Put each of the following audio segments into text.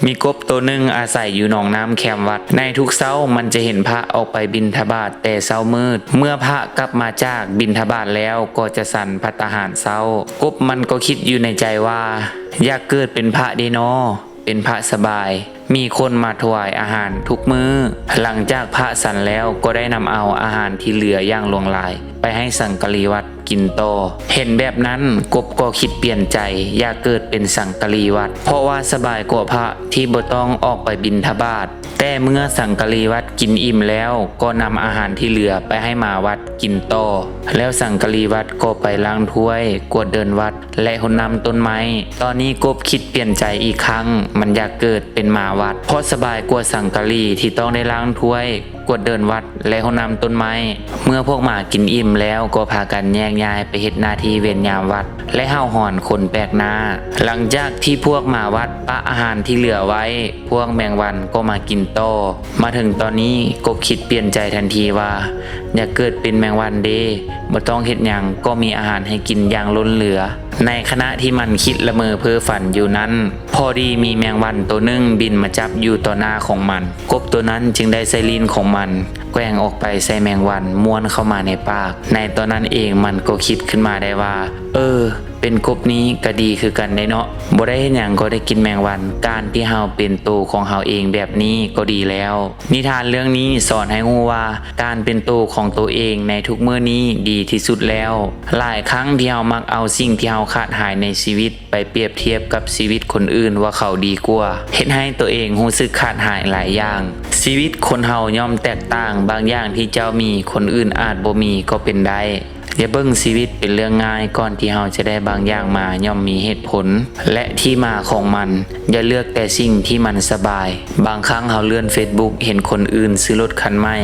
มีกบตัวหนึ่งอาศัยอยู่หนองน้ำแคมวัดในทุกเช้ามันจะเห็นพระออกไปบิณฑบาตแต่เช้ามืดเมื่อพระกลับมาจากบิณฑบาตแล้วก็จะสั่นภัตตาหารเช้ากบมันก็คิดอยู่ในใจว่าอยากเกิดเป็นพระดีเนาะเป็นพระสบายมีคนมาถวายอาหารทุกมื้อหลังจากพระสันแล้วก็ได้นำเอาอาหารที่เหลืออย่างลวงลายไปให้สังกะรีวัดกินต่อเห็นแบบนั้นกบก็คิดเปลี่ยนใจอยากเกิดเป็นสังกะรีวัดเพราะว่าสบายกว่าพระที่บ่ต้องออกไปบิณฑบาตแต่เมื่อสังกะรีวัดกินอิ่มแล้วก็นำอาหารที่เหลือไปให้หมาวัดกินต่อแล้วสังกะรีวัดก็ไปล้างถ้วยกวาดเดินวัดและหนน้ำต้นไม้ตอนนี้กบคิดเปลี่ยนใจอีกครั้งมันอยากเกิดเป็นหมาวัดเพราะสบายกว่าสังกะรีที่ต้องได้ล้างถ้วยกวดเดินวัดและหนน้ำต้นไม้เมื่อพวกหมากินอิ่มแล้วก็พากันแยกย้ายไปเฮ็ดหน้าที่เวรยามวัดและเห่าหอนคนแปลกหน้าหลังจากที่พวกหมาวัดปะอาหารที่เหลือไว้พวกแมงวันก็มากินต่อมาถึงตอนนี้กบคิดเปลี่ยนใจทันทีว่าอยากเกิดเป็นแมงวันเด้บ่ต้องเฮ็ดหยังก็มีอาหารให้กินอย่างล้นเหลือในขณะที่มันคิดละเมอเพ้อฝันอยู่นั้นพอดีมีแมงวันตัวหนึ่งบินมาจับอยู่ต่อหน้าของมันกบตัวนั้นจึงได้ใส่ลิ้นของมันแกว่งออกไปใส่แมงวันม้วนเข้ามาในปากในตอนนั้นเองมันก็คิดขึ้นมาได้ว่าเป็นกบนี้ก็ดีคือกันได้เนาะบ่ได้เฮ็ดหยังก็ได้กินแมงวันการที่เฮาเป็นตัวของเฮาเองแบบนี้ก็ดีแล้วนิทานเรื่องนี้สอนให้รู้ว่าการเป็นตัวของตัวเองในทุกมื้อนี้ดีที่สุดแล้วหลายครั้งที่เฮามักเอาสิ่งที่เฮาขาดหายในชีวิตไปเปรียบเทียบกับชีวิตคนอื่นว่าเขาดีกว่าเฮ็ดให้ตัวเองรู้สึกขาดหายหลายอย่างชีวิตคนเฮาย่อมแตกต่างบางอย่างที่เจ้ามีคนอื่นอาจบ่มีก็เป็นได้อย่าเบิ่งชีวิตเป็นเรื่องง่ายก่อนที่เราจะได้บางอย่างมาย่อมมีเหตุผลและที่มาของมันอย่าเลือกแต่สิ่งที่มันสบายบางครั้งเราเลื่อน Facebook เห็นคนอื่นซื้อรถคันใหม่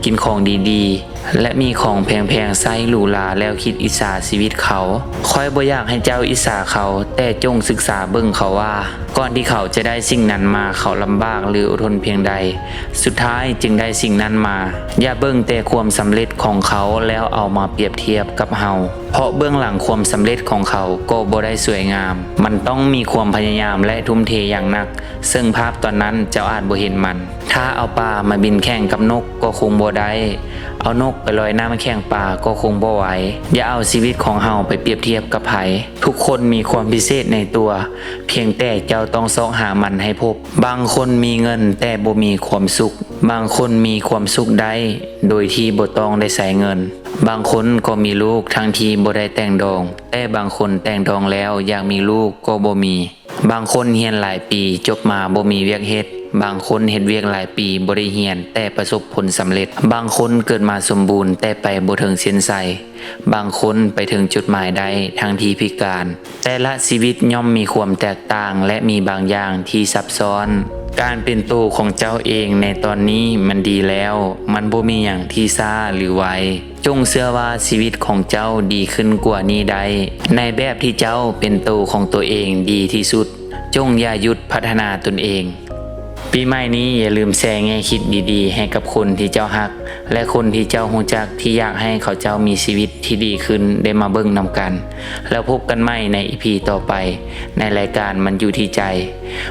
กินของดีๆและมีของแพงๆใช้หรูหราแล้วคิดอิจฉาชีวิตเขาค่อยบ่อยากให้เจ้าอิจฉาเขาแต่จงศึกษาเบิ่งเขาว่าก่อนที่เขาจะได้สิ่งนั้นมาเขาลำบากหรืออดทนเพียงใดสุดท้ายจึงได้สิ่งนั้นมาอย่าเบิ่งแต่ความสำเร็จของเขาแล้วเอามาเปรียบเทียบกับเฮาเพราะเบื้องหลังความสำเร็จของเขาก็บ่ได้สวยงามมันต้องมีความพยายามและทุ่มเทอย่างหนักซึ่งภาพตอนนั้นเจ้าอาจบ่เห็นมันถ้าเอาปลามาบินแข่งกับนกก็คงบ่ได้เอานกไปลอยน้ำแข่งปลาก็คงบ่ไหวอย่าเอาชีวิตของเฮาไปเปรียบเทียบกับไผทุกคนมีความพิเศษในตัวเพียงแต่เจ้าต้องเสาะหามันให้พบบางคนมีเงินแต่บ่มีความสุขบางคนมีความสุขได้โดยที่บ่ต้องได้ใช้เงินบางคนก็มีลูกทั้งที่บ่ได้แต่งดองแต่บางคนแต่งดองแล้วอยากมีลูกก็บ่มีบางคนเรียนหลายปีจบมาบ่มีเวียกเฮ็ดบางคนเฮ็ดเวียกหลายปีบ่ได้เรียนแต่ประสบผลสำเร็จบางคนเกิดมาสมบูรณ์แต่ไปบ่ถึงเส้นชัยบางคนไปถึงจุดหมายได้ทั้งที่พิการแต่ละชีวิตย่อมมีความแตกต่างและมีบางอย่างที่ซับซ้อนการเป็นตัวของเจ้าเองในตอนนี้มันดีแล้วมันบ่มีอย่างที่ช้าหรือไวจงเชื่อว่าชีวิตของเจ้าดีขึ้นกว่านี้ได้ในแบบที่เจ้าเป็นตัวของตัวเองดีที่สุดจงอย่าหยุดพัฒนาตนเองปีใหม่นี้อย่าลืมแชร์แง่คิดดีๆให้กับคนที่เจ้าฮักและคนที่เจ้ารู้จักที่อยากให้เขาเจ้ามีชีวิตที่ดีขึ้นได้มาเบิ่งนำกันแล้วพบกันใหม่ใน EP ต่อไปในรายการมันอยู่ที่ใจ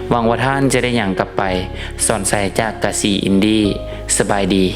หวังว่าท่านจะได้อย่างกลับไปสอนใส่จากกะสีอินดี้สบายดี